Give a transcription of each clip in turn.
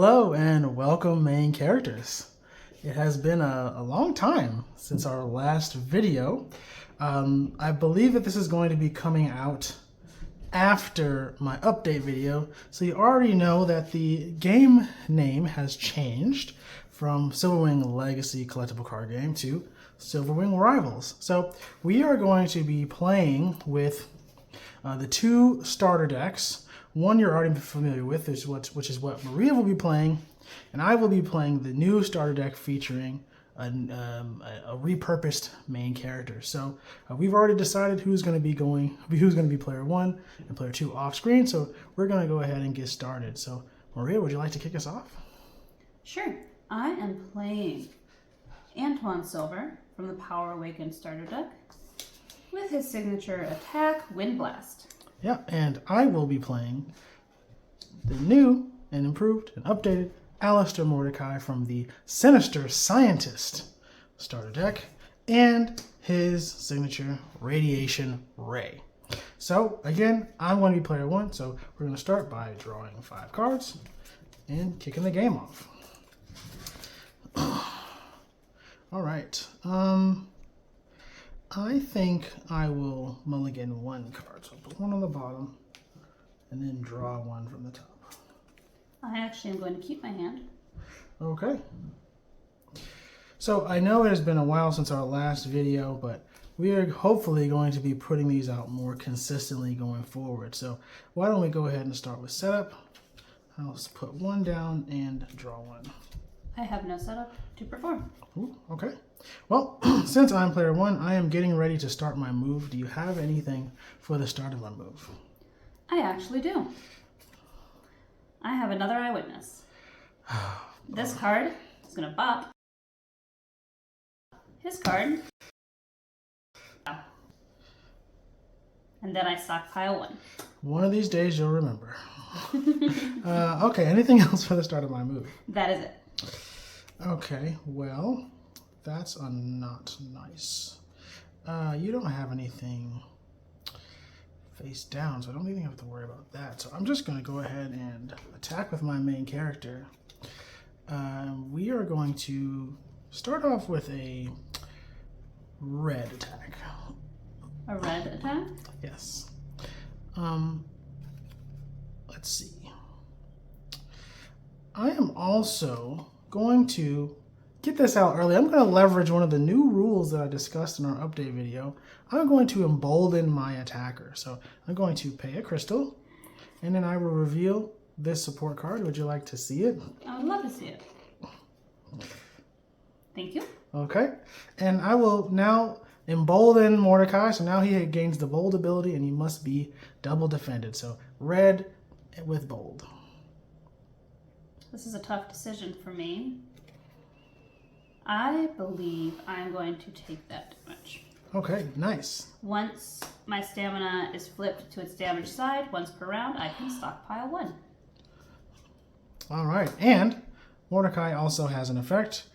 Hello and welcome, main characters. It has been a long time since our last video. I believe that this is going to be coming out after my update video, so you already know that the game name has changed from Silverwing Legacy Collectible Card Game to Silverwing Rivals. So we are going to be playing with the two starter decks. One you're already familiar with, which is what Maria will be playing, and I will be playing the new starter deck featuring a repurposed main character. So we've already decided who's going to be player one and player two off screen. So we're going to go ahead and get started. So Maria, would you like to kick us off? Sure. I am playing Antoine Silver from the Power Awakened starter deck with his signature attack, Wind Blast. Yeah, and I will be playing the new and improved and updated Alistair Mordecai from the Sinister Scientist starter deck and his signature Radiation Ray. So again, I'm going to be player one, so we're going to start by drawing 5 cards and kicking the game off. All right. I think I will mulligan 1 card. So I'll put 1 on the bottom and then draw 1 from the top. I actually am going to keep my hand. Okay. So I know it has been a while since our last video, but we are hopefully going to be putting these out more consistently going forward. So why don't we go ahead and start with setup. I'll just put 1 down and draw 1. I have no setup to perform. Ooh, okay. Well, since I'm player 1, I am getting ready to start my move. Do you have anything for the start of my move? I actually do. I have another Eyewitness. This card is going to bop. His card. And then I stockpile 1. One of these days you'll remember. Okay, anything else for the start of my move? That is it. Okay, well, that's not nice. You don't have anything face down, so I don't think I have to worry about that. So I'm just going to go ahead and attack with my main character. We are going to start off with a red attack. A red attack? Yes. Let's see. I am also going to get this out early. I'm going to leverage one of the new rules that I discussed in our update video. I'm going to embolden my attacker. So I'm going to pay a crystal, and then I will reveal this support card. Would you like to see it? I would love to see it. Thank you. Okay. And I will now embolden Mordecai. So now he gains the bold ability, and he must be double defended. So red with bold. This is a tough decision for me. I believe I'm going to take that damage. Okay, nice. Once my stamina is flipped to its damage side, once per round, I can stockpile 1. All right, and Mordecai also has an effect.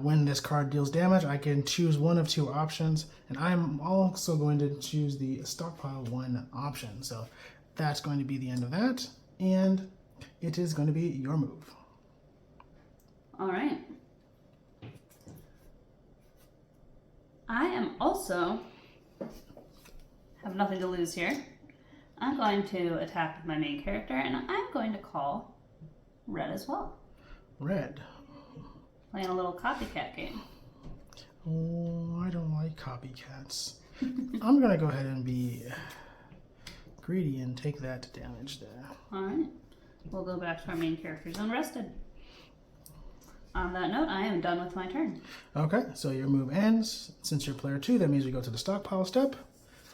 When this card deals damage, I can choose one of 2 options, and I'm also going to choose the stockpile 1 option. So that's going to be the end of that, and it is going to be your move. All right. I am also, have nothing to lose here. I'm going to attack with my main character, and I'm going to call red as well. Red. Playing a little copycat game. Oh, I don't like copycats. I'm going to go ahead and be greedy and take that damage there. All right. We'll go back to our main characters unrested. On that note, I am done with my turn. Okay, so your move ends. Since you're player 2, that means we go to the stockpile step,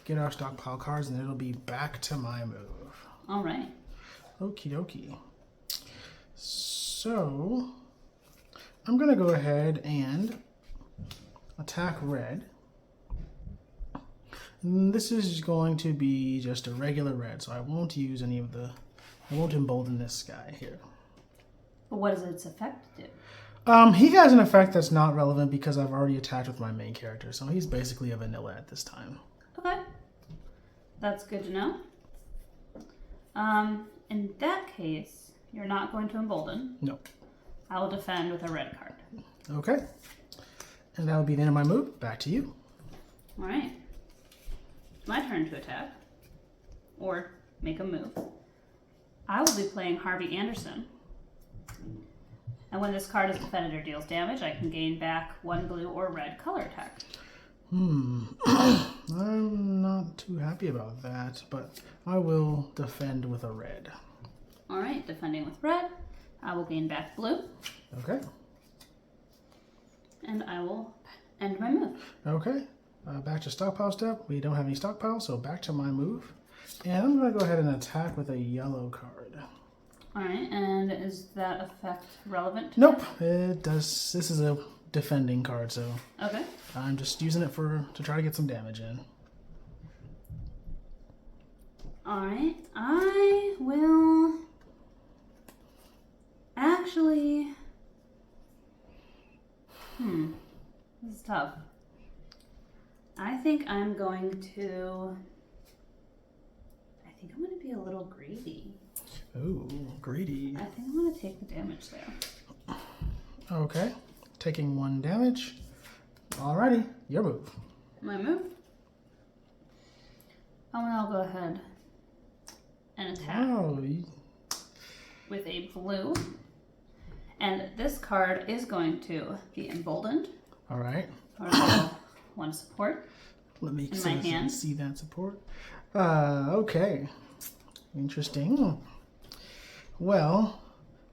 get our stockpile cards, and it'll be back to my move. All right. Okie dokie. So, I'm going to go ahead and attack red. And this is going to be just a regular red, so I won't use any of the... I won't embolden this guy here. But what does its effect do? He has an effect that's not relevant because I've already attacked with my main character, so he's basically a vanilla at this time. Okay. That's good to know. In that case, You're not going to embolden. No. I will defend with a red card. Okay. And that will be the end of my move. Back to you. All right. It's my turn to attack or make a move. I will be playing Harvey Anderson. And when this card is defended or deals damage, I can gain back 1 blue or red color attack. I'm not too happy about that, but I will defend with a red. All right, defending with red. I will gain back blue. Okay. And I will end my move. Okay. Back to stockpile step. We don't have any stockpile, so back to my move. And I'm going to go ahead and attack with a yellow card. All right, and is that effect relevant to Nope, it does. This is a defending card, so Okay. I'm just using it to try to get some damage in. All right, I will actually. This is tough. I think I'm going to be a little greedy. Ooh, greedy. I think I'm going to take the damage there. Okay, taking 1 damage. Alrighty, your move. My move. I'll go ahead and attack Oh, with a blue. And this card is going to be emboldened. alright. Or level 1 support. Let me In my hand. see that support. Okay. Interesting. Well,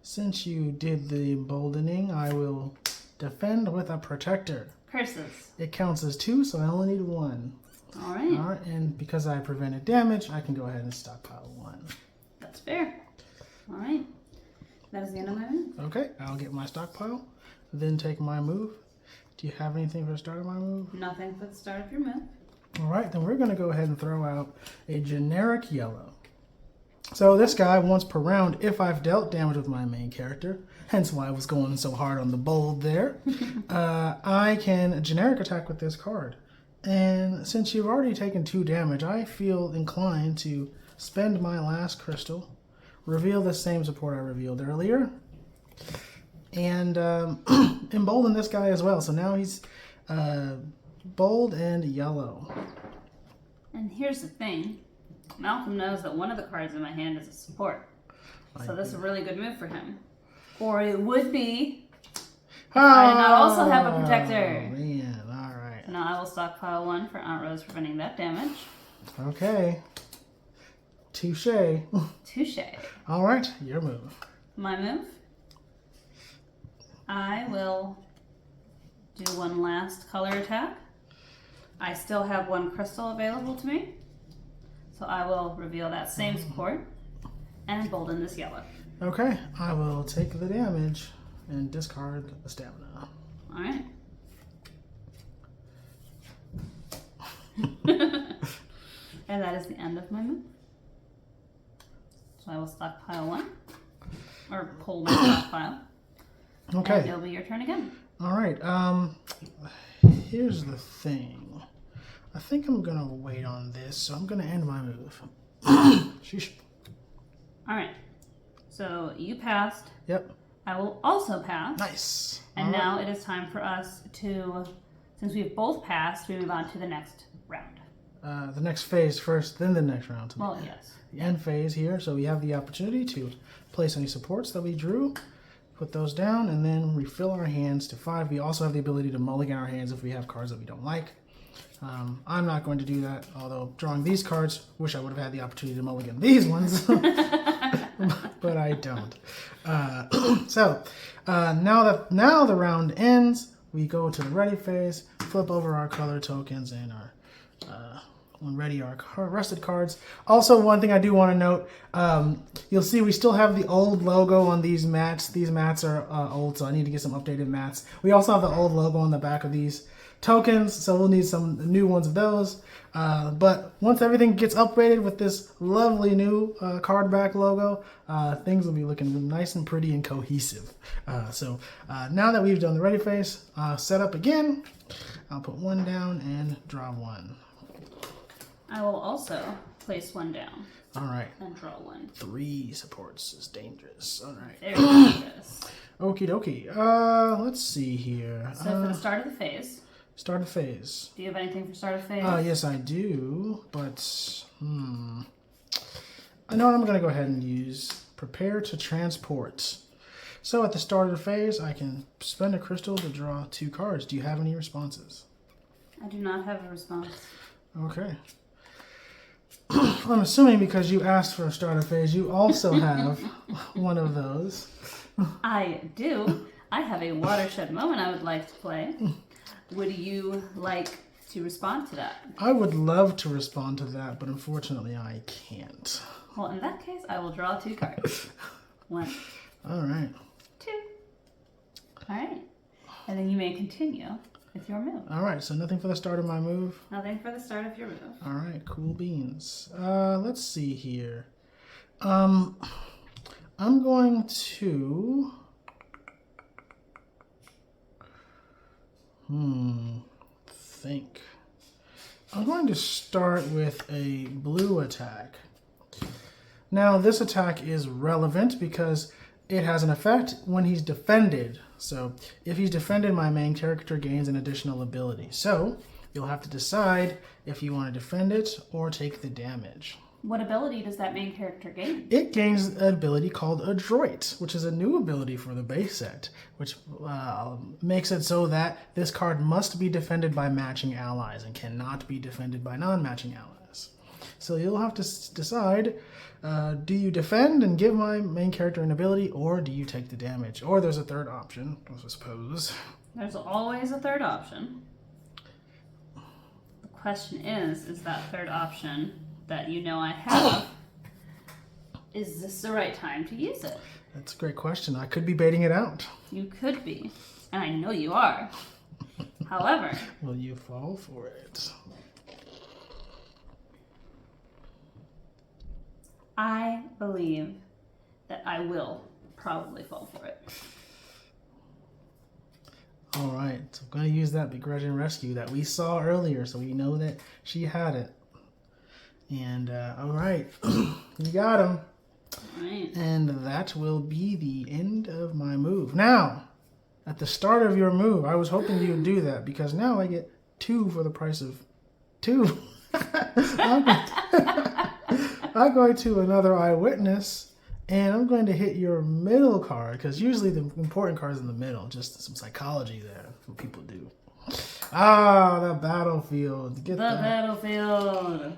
since you did the emboldening, I will defend with a protector. Curses. It counts as 2, so I only need 1. All right. Alright, and because I prevented damage, I can go ahead and stockpile 1. That's fair. All right. That is the end of my move. Okay, I'll get my stockpile, then take my move. Do you have anything for the start of my move? Nothing for the start of your move. Alright, then we're going to go ahead and throw out a generic yellow. So this guy, once per round, if I've dealt damage with my main character, hence why I was going so hard on the bold there, I can generic attack with this card. And since you've already taken 2 damage, I feel inclined to spend my last crystal, reveal the same support I revealed earlier, and embolden this guy as well. So now he's bold and yellow. And here's the thing. Malcolm knows that one of the cards in my hand is a support. So this is a really good move for him. Or it would be if I did not also have a protector. Oh, man, alright. So now I will stockpile 1 for Aunt Rose preventing that damage. Okay. Touche. Touche. Alright, your move. My move. I will do 1 last color attack. I still have 1 crystal available to me. So I will reveal that same support and embolden this yellow. Okay, I will take the damage and discard the stamina. Alright. And that is the end of my move. So I will stockpile 1. Or pull my stockpile. And Okay, it'll be your turn again. alright, here's the thing. I think I'm gonna wait on this, so I'm gonna end my move. Sheesh. Alright. So you passed. Yep, I will also pass. nice. And All right. now it is time for us to, since we've both passed, we move on to the next round. The next phase first, then the next round. Well, yes. The end phase here, so we have the opportunity to place any supports that we drew, put those down, and then refill our hands to 5. We also have the ability to mulligan our hands if we have cards that we don't like. I'm not going to do that, although drawing these cards, wish I would have had the opportunity to mulligan these ones, but I don't. Now the round ends, we go to the ready phase, flip over our color tokens and our ready our rested cards. Also, one thing I do want to note, you'll see we still have the old logo on these mats. These mats are old, so I need to get some updated mats. We also have the old logo on the back of these tokens, so we'll need some new ones of those. But once everything gets upgraded with this lovely new card back logo, things will be looking nice and pretty and cohesive. So now that we've done the ready phase, set up again, I'll put 1 down and draw 1. I will also place one down All right. and draw one. 3 supports is dangerous. All right. Very dangerous. Okie dokie. Let's see here. So for the start of the phase, Start of phase. do you have anything for start of phase? Yes, I do, but I know what I'm going to go ahead and use. Prepare to transport. So at the start of the phase, I can spend a crystal to draw 2 cards. Do you have any responses? I do not have a response. Okay. I'm assuming because you asked for a starter phase, you also have one of those. I do. I have a watershed moment I would like to play. Would you like to respond to that? I would love to respond to that, but unfortunately I can't. Well, in that case, I will draw 2 cards. 1, All right. 2. All right. And then you may continue with your move. All right, so nothing for the start of my move. Nothing for the start of your move. All right, cool beans. Let's see here. I'm going to think. I'm going to start with a blue attack. Now, this attack is relevant because it has an effect when he's defended. So, if he's defended, my main character gains an additional ability. So, you'll have to decide if you want to defend it or take the damage. What ability does that main character gain? It gains an ability called Adroit, which is a new ability for the base set, which makes it so that this card must be defended by matching allies and cannot be defended by non-matching allies. So you'll have to decide, do you defend and give my main character an ability, or do you take the damage? Or there's a third option, I suppose. There's always a third option. The question is that third option that you know I have, is this the right time to use it? That's a great question. I could be baiting it out. You could be, and I know you are. However, will you fall for it? I believe that I will probably fall for it. All right, so I'm going to use that begrudging rescue that we saw earlier, so we know that she had it. And, all right, you got him. All right. And that will be the end of my move. Now, at the start of your move, I was hoping you would do that, because now I get 2 for the price of 2. I'm going to another eyewitness, and I'm going to hit your middle card, because usually the important card is in the middle. Just some psychology there, what people do. The battlefield. Get the that. battlefield.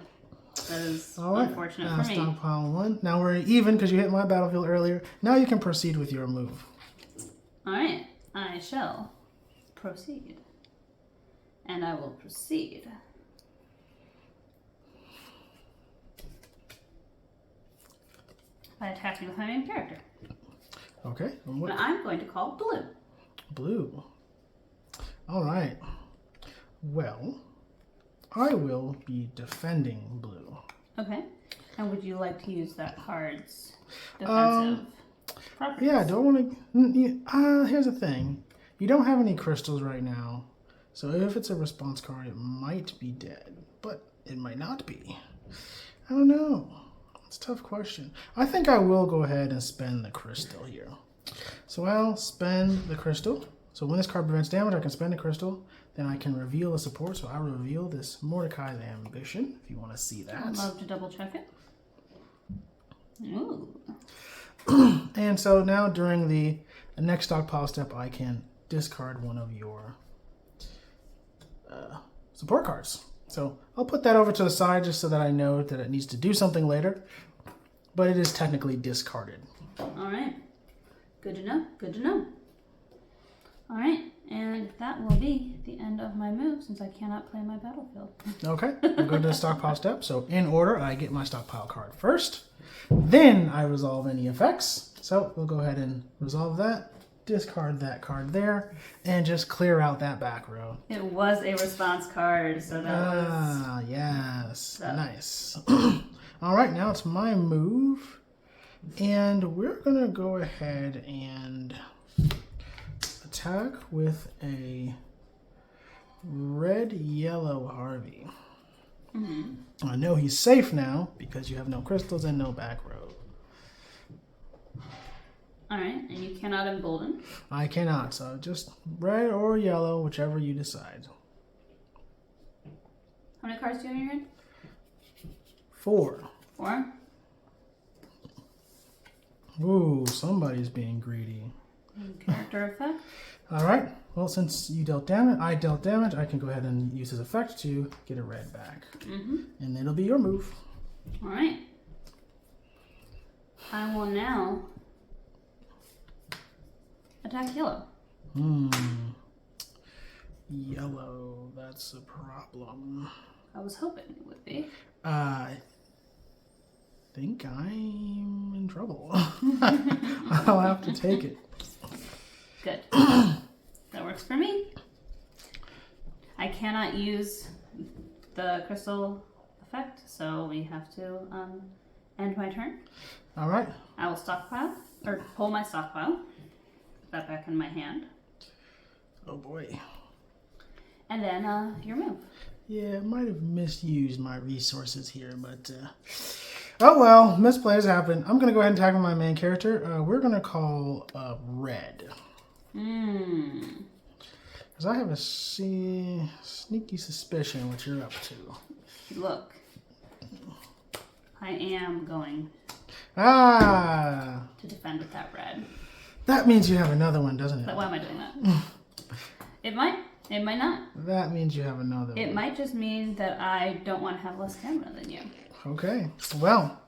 That is unfortunate for me. Stockpile 1. Now we're even because you hit my battlefield earlier. Now you can proceed with your move. All right, I shall proceed. And I will proceed by attacking with my main character. Okay. And But I'm going to call blue. Blue. All right. Well, I will be defending blue. Okay. And would you like to use that card's defensive properties? Yeah, I don't want to... here's the thing. You don't have any crystals right now. So if it's a response card, it might be dead. But it might not be. I don't know. It's a tough question. I think I will go ahead and spend the crystal here. So I'll spend the crystal. So when this card prevents damage, I can spend a crystal. Then I can reveal a support. So I'll reveal this Mordecai's Ambition, if you want to see that. I'd love to double check it. Ooh. And so now during the next stockpile step, I can discard one of your support cards. So I'll put that over to the side just so that I know that it needs to do something later. But it is technically discarded. All right. Good to know. Good to know. All right. And that will be the end of my move since I cannot play my battlefield. Okay, we'll go to the stockpile step. So in order, I get my stockpile card first. Then I resolve any effects. So we'll go ahead and resolve that. Discard that card there. And just clear out that back row. It was a response card, so that was... Yes. So. Nice. All right, now it's my move. And we're going to go ahead and attack with a red-yellow Harvey. I know he's safe now because you have no crystals and no back row. Alright, and you cannot embolden. I cannot, so just red or yellow, whichever you decide. How many cards do you have in your hand? 4. 4. Ooh, somebody's being greedy. Character effect. Alright, well, since you dealt damage, I dealt damage, I can go ahead and use his effect to get a red back. And it'll be your move. Alright. I will now attack yellow. Yellow, that's a problem. I was hoping it would be. I think I'm in trouble. I'll have to take it. Good. That works for me. I cannot use the crystal effect, so we have to end my turn. All right. I will stockpile, or pull my stockpile. Put that back in my hand. Oh boy. And then your move. Yeah, I might have misused my resources here, but oh well, misplays happen. I'm gonna go ahead and tackle my main character. We're gonna call Red. Because I have a sneaky suspicion what you're up to. Look, I am going to defend with that red. That means you have another one, doesn't it? But why am I doing that? It might not. That means you have another one. It might just mean that I don't want to have less stamina than you. Okay. Well,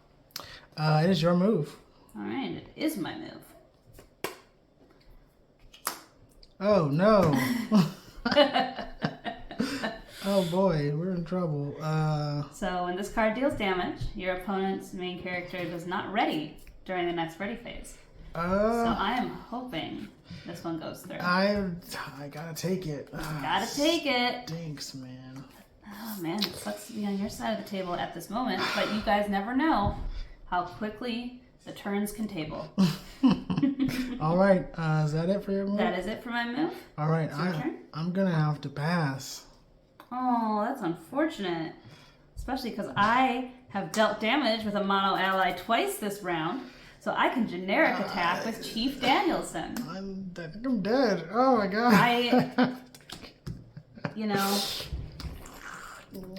it is your move. All right, it is my move. Oh no. Oh boy, we're in trouble. So when this card deals damage, your opponent's main character does not ready during the next ready phase. So I am hoping this one goes through. I gotta take it. Gotta take it. Stinks, man. Oh man, it sucks to be on your side of the table at this moment, but you guys never know how quickly the turns can table. All right, is that it for your move? That is it for my move. All right, It's your turn? I'm gonna have to pass. Oh, that's unfortunate. Especially because I have dealt damage with a mono ally twice this round, so I can generic attack with Chief Danielson. I think I'm dead. Oh my god.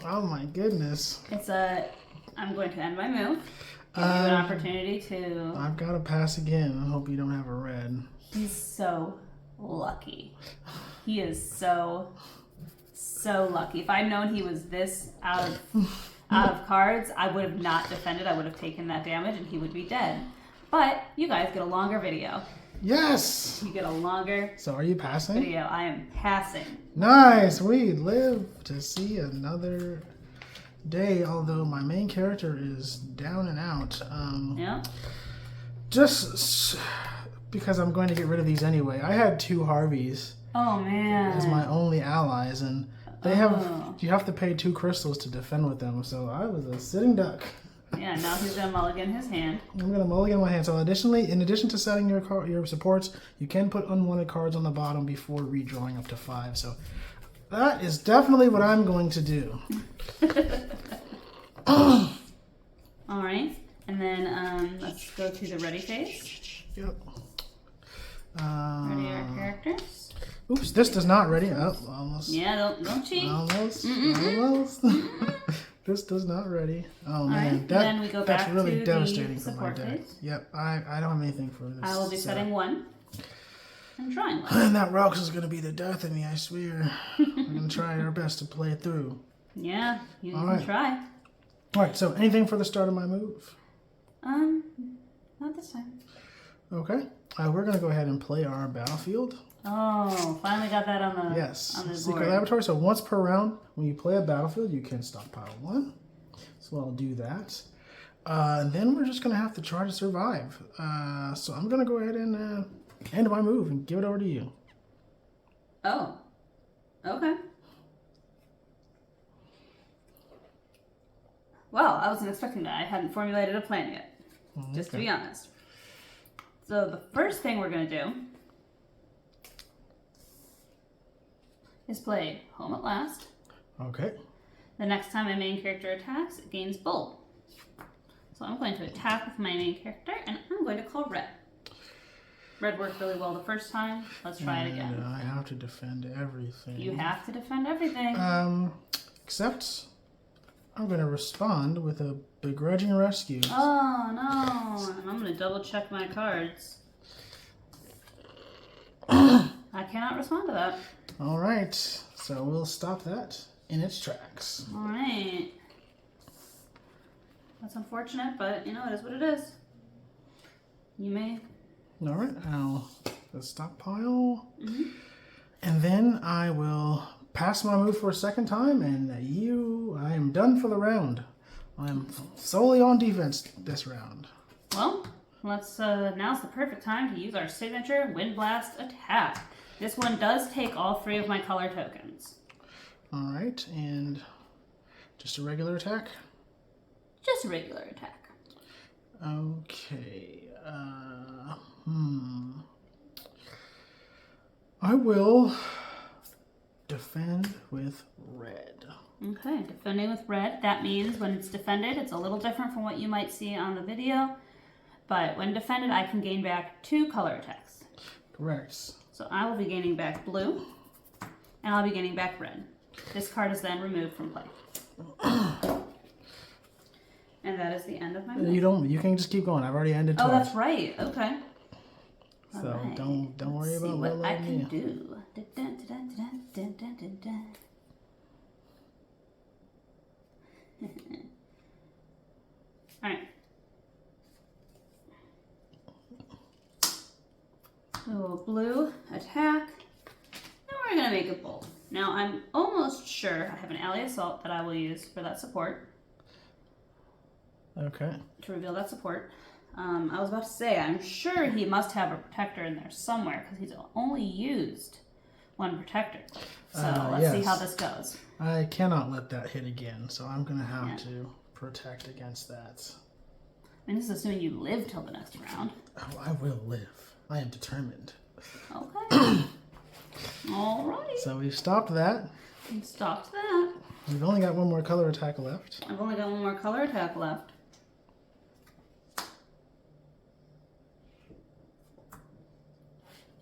Oh my goodness. I'm going to end my move. Give you an opportunity to... I've got to pass again. I hope you don't have a red. He's so lucky. He is so lucky. If I'd known he was this out of cards, I would have not defended. I would have taken that damage and he would be dead. But you guys get a longer video. Yes! You get a longer So are you passing? video. I am passing. Nice! We live to see another day, although my main character is down and out. Yeah. Just because I'm going to get rid of these anyway. I had 2 Harveys Oh man. as my only allies, and you have to pay 2 crystals to defend with them, so I was a sitting duck. Yeah, now he's gonna mulligan his hand. I'm gonna mulligan my hand. So in addition to setting your supports, you can put unwanted cards on the bottom before redrawing up to 5. So that is definitely what I'm going to do. All right, and then let's go to the ready phase. Yep. Ready our characters. Oops, this does not ready. Oh, almost. Yeah, don't cheat. Almost. This does not ready. Oh man, right, then we go that's back really to devastating the for my support deck. phase. Yep, I don't have anything for this. I will be setting 1 and drawing 1. And that Rox is gonna be the death of me, I swear. We're gonna try our best to play it through. Yeah, you can right. try. All right, so anything for the start of my move? Not this time. Okay, we're gonna go ahead and play our battlefield. Oh, finally got that on the Yes, on the secret board. laboratory. So once per round, when you play a battlefield, you can stockpile 1. So I'll do that. And then we're just gonna have to try to survive. So I'm gonna go ahead and end my move and give it over to you. Oh, okay. Well, I wasn't expecting that. I hadn't formulated a plan yet, just to be honest. So the first thing we're going to do is play Home at Last. Okay. The next time my main character attacks, it gains bold. So I'm going to attack with my main character, and I'm going to call Red. Red worked really well the first time. Let's try it again. I have to defend everything. You have to defend everything. Except I'm going to respond with a begrudging rescue. Oh, no. I'm going to double check my cards. I cannot respond to that. All right. So we'll stop that in its tracks. All right. That's unfortunate, but you know, it is what it is. You may... All right. I'll stockpile. And then I will pass my move for a second time, and I am done for the round. I'm solely on defense this round. Well, let's, now's the perfect time to use our signature Wind Blast attack. This one does take all 3 of my color tokens. All right, and just a regular attack? Just a regular attack. Okay, I will defend with red. Okay, defending with red. That means when it's defended, it's a little different from what you might see on the video. But when defended, I can gain back 2 color attacks. Correct. So I will be gaining back blue, and I'll be gaining back red. This card is then removed from play. And that is the end of my move. You can just keep going. I've already ended twice. Oh, that's right. Okay. So All right. don't worry Let's see about what I letting can me. do. All right. So blue attack. Now we're gonna make it bold. Now I'm almost sure I have an ally assault that I will use for that support. Okay. To reveal that support. I was about to say, I'm sure he must have a protector in there somewhere because he's only used 1 protector. So let's see how this goes. I cannot let that hit again, so I'm going to have to protect against that. I mean, this is assuming you live till the next round. Oh, I will live. I am determined. Okay. Alrighty. So we've stopped that. We've stopped that. We've only got 1 more color attack left. I've only got 1 more color attack left.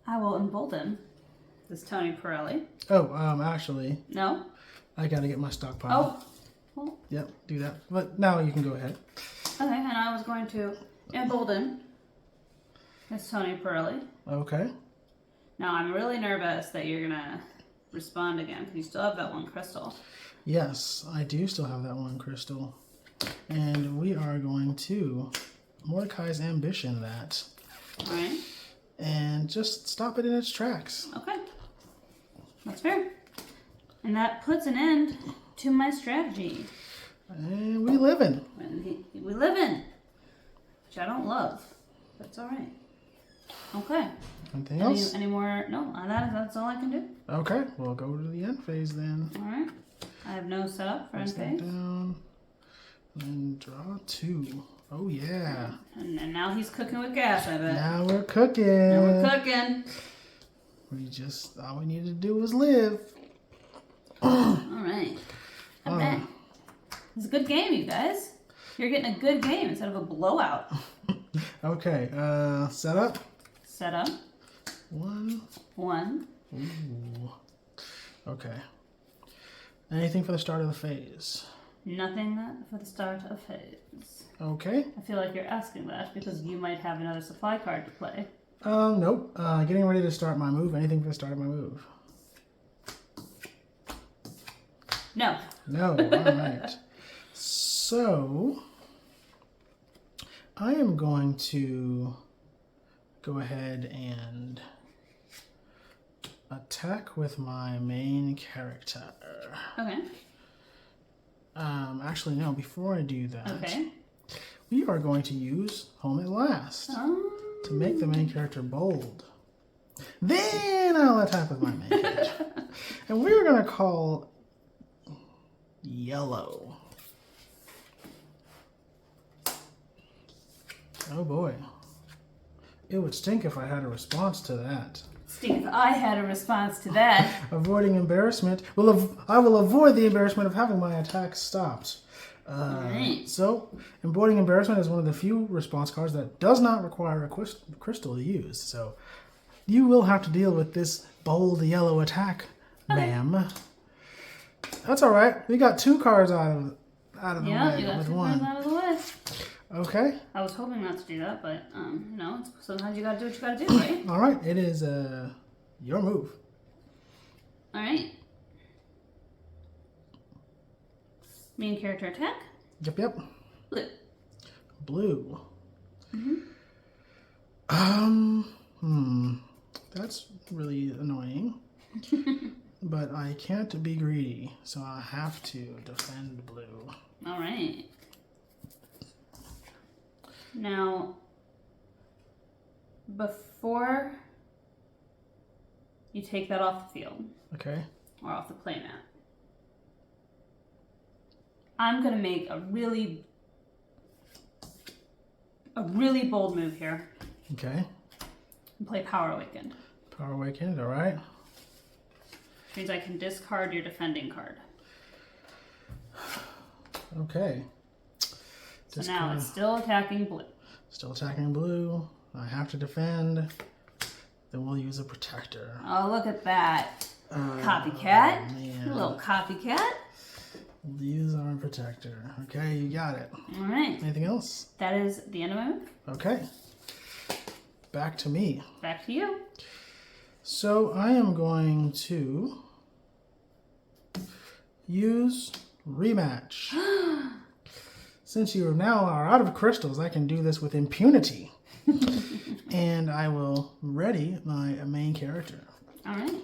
I will embolden this Tony Pirelli. Oh, actually, No? I got to get my stockpile. Oh. Well, Yep, do that. But now you can go ahead. okay, and I was going to embolden this Tony Pirelli. Okay. Now, I'm really nervous that you're going to respond again because you still have that 1 crystal. Yes, I do still have that 1 crystal. And we are going to Mordecai's Ambition that. All right. And just stop it in its tracks. Okay. That's fair. And that puts an end to my strategy. And we live in. We live in. Which I don't love. But it's alright. Okay. Anything else? Any more? No, that's all I can do. Okay, we'll go to the end phase then. Alright. I have no setup for end Place that phase. down. And draw 2. Oh yeah. And now he's cooking with gas, I bet. Now we're cooking. Now we're cooking. All we needed to do was live. Alright. Okay. It's a good game, you guys. You're getting a good game instead of a blowout. Okay, set up. Set up. 1. 1. Ooh. Okay. Anything for the start of the phase? Nothing for the start of phase. Okay. I feel like you're asking that because you might have another supply card to play. Nope. Getting ready to start my move. Anything for the start of my move? No. No. All right. So, I am going to go ahead and attack with my main character. Okay. Actually, no. Before I do that, Okay. we are going to use Home at Last to make the main character bold. Then I'll attack with my main character. And we're going to call Yellow. Oh boy. It would stink if I had a response to that. Steve, I had a response to that. Avoiding embarrassment. I will avoid the embarrassment of having my attack stopped. Alright. So, avoiding embarrassment is one of the few response cards that does not require a crystal to use. So, you will have to deal with this bold yellow attack, ma'am. That's all right. We got 2 cards out of the Yeah, way you got with 2 one. cards out of the way. Okay. I was hoping not to do that, but sometimes you gotta do what you gotta do, right? All right. It is your move. All right. Main character attack. Yep. Blue. Blue. That's really annoying. But I can't be greedy, so I have to defend blue. All right. Now, before you take that off the field Okay. or off the playmat, I'm gonna make a really bold move here Okay. and play Power Awakened. Power Awakened, all right. Which means I can discard your defending card. Okay. So now it's still attacking blue. Still attacking blue. I have to defend. Then we'll use a protector. Oh, look at that. Copycat. Man. A little copycat. We'll use our protector. Okay, you got it. All right. Anything else? That is the end of my move. Okay. Back to me. Back to you. So I am going to use rematch. Since you now are out of crystals, I can do this with impunity. And I will ready my main character. All right.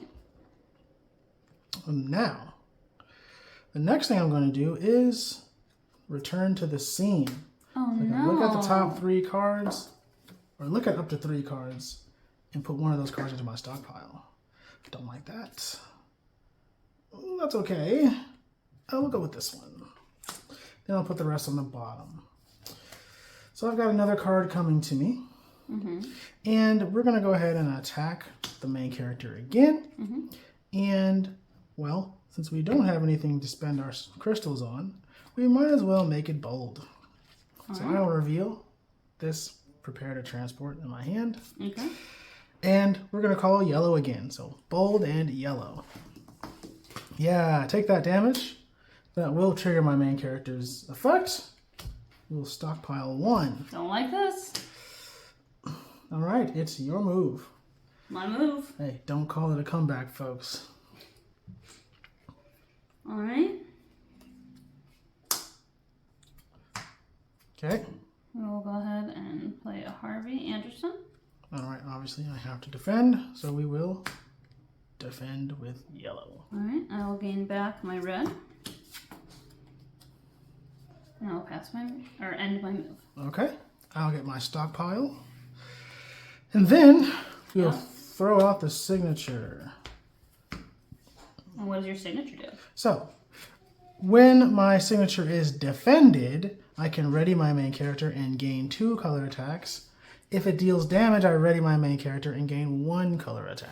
Now, the next thing I'm going to do is return to the scene. Oh, I can no. look at the top 3 cards, or look at up to 3 cards, and put one of those cards into my stockpile. Don't like that. That's okay. We'll go with this one. Then I'll put the rest on the bottom. So I've got another card coming to me. And we're going to go ahead and attack the main character again. And, well, since we don't have anything to spend our crystals on, we might as well make it bold. So I will reveal this Prepare to Transport in my hand. Okay. And we're going to call yellow again. So bold and yellow. Yeah, take that damage. That will trigger my main character's effect. We'll stockpile 1. Don't like this. All right, it's your move. My move. Hey, don't call it a comeback, folks. All right. Okay. We'll go ahead and play a Harvey Anderson. All right, obviously I have to defend, so we will defend with yellow. All right. I will gain back my red. And I'll end my move. Okay, I'll get my stockpile. And then we'll throw out the signature. And what does your signature do? So, when my signature is defended, I can ready my main character and gain 2 color attacks. If it deals damage, I ready my main character and gain 1 color attack.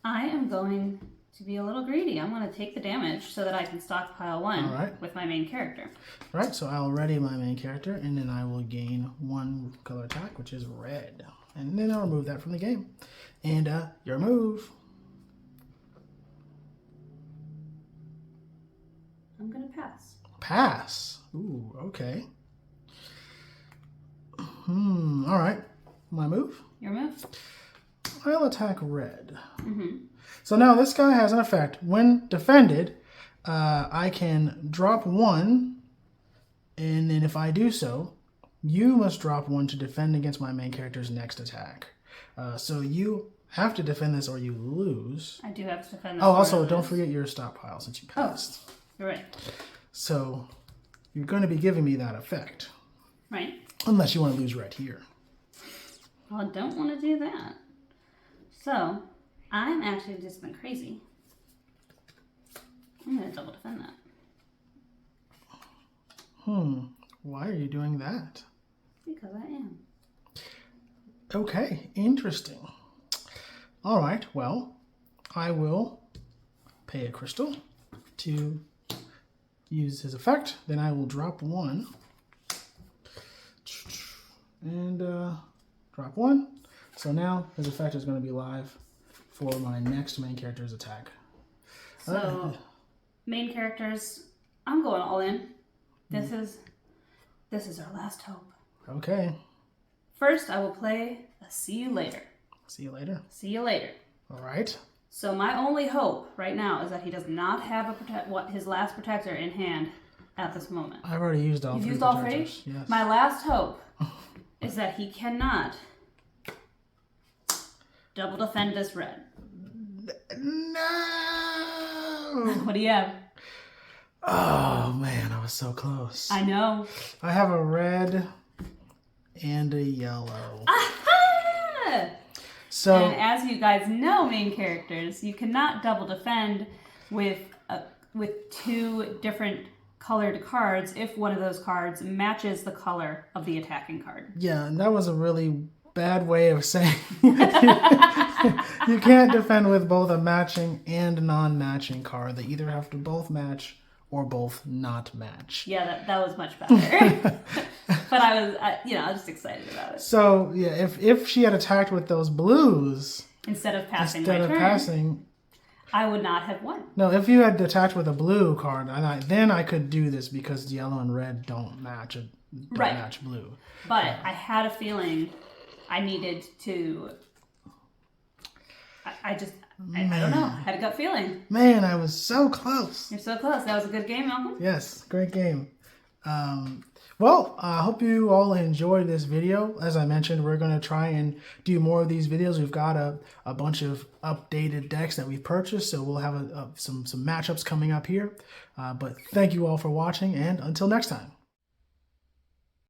I am going to be a little greedy. I'm going to take the damage so that I can stockpile 1 All right. with my main character. All right, so I'll ready my main character, and then I will gain 1 color attack, which is red. And then I'll remove that from the game. And your move. I'm going to pass. Pass. Ooh, okay. All right. My move. Your move? I'll attack red. So now this guy has an effect. When defended, I can drop 1, and then if I do so, you must drop 1 to defend against my main character's next attack. So you have to defend this or you lose. I do have to defend this. Oh, also, don't forget your stockpile since you passed. You're right. So you're going to be giving me that effect. Right. Unless you want to lose red here. Well, I don't want to do that. So, I'm actually just been crazy. I'm going to double defend that. Why are you doing that? Because I am. Okay, interesting. All right, well, I will pay a crystal to use his effect. Then I will drop 1. And drop 1. So now his effect is going to be live for my next main character's attack. So, main characters, I'm going all in. This is our last hope. Okay. First, I will play a see you later. See you later. See you later. All right. So my only hope right now is that he does not have his last protector in hand at this moment. I've already used all You've 3 used all 3? protectors. Yes. My last hope is that he cannot double defend this red. No! What do you have? Oh, man, I was so close. I know. I have a red and a yellow. Aha! So, And as you guys know, main characters, you cannot double defend with 2 different colored cards if one of those cards matches the color of the attacking card. yeah, and that was a really bad way of saying you can't defend with both a matching and non-matching card. They either have to both match or both not match. Yeah, that was much better. But I was just excited about it. So, yeah, if she had attacked with those blues Instead of passing instead my of turn, passing, I would not have won. no, if you had attacked with a blue card, then I could do this because yellow and red don't match Right. match blue. But I had a feeling I needed to. I don't know. I had a gut feeling. Man, I was so close. You're so close. That was a good game, Malcolm. Yes, great game. Well, I hope you all enjoyed this video. As I mentioned, we're going to try and do more of these videos. We've got a bunch of updated decks that we've purchased, so we'll have some matchups coming up here. But thank you all for watching, and until next time.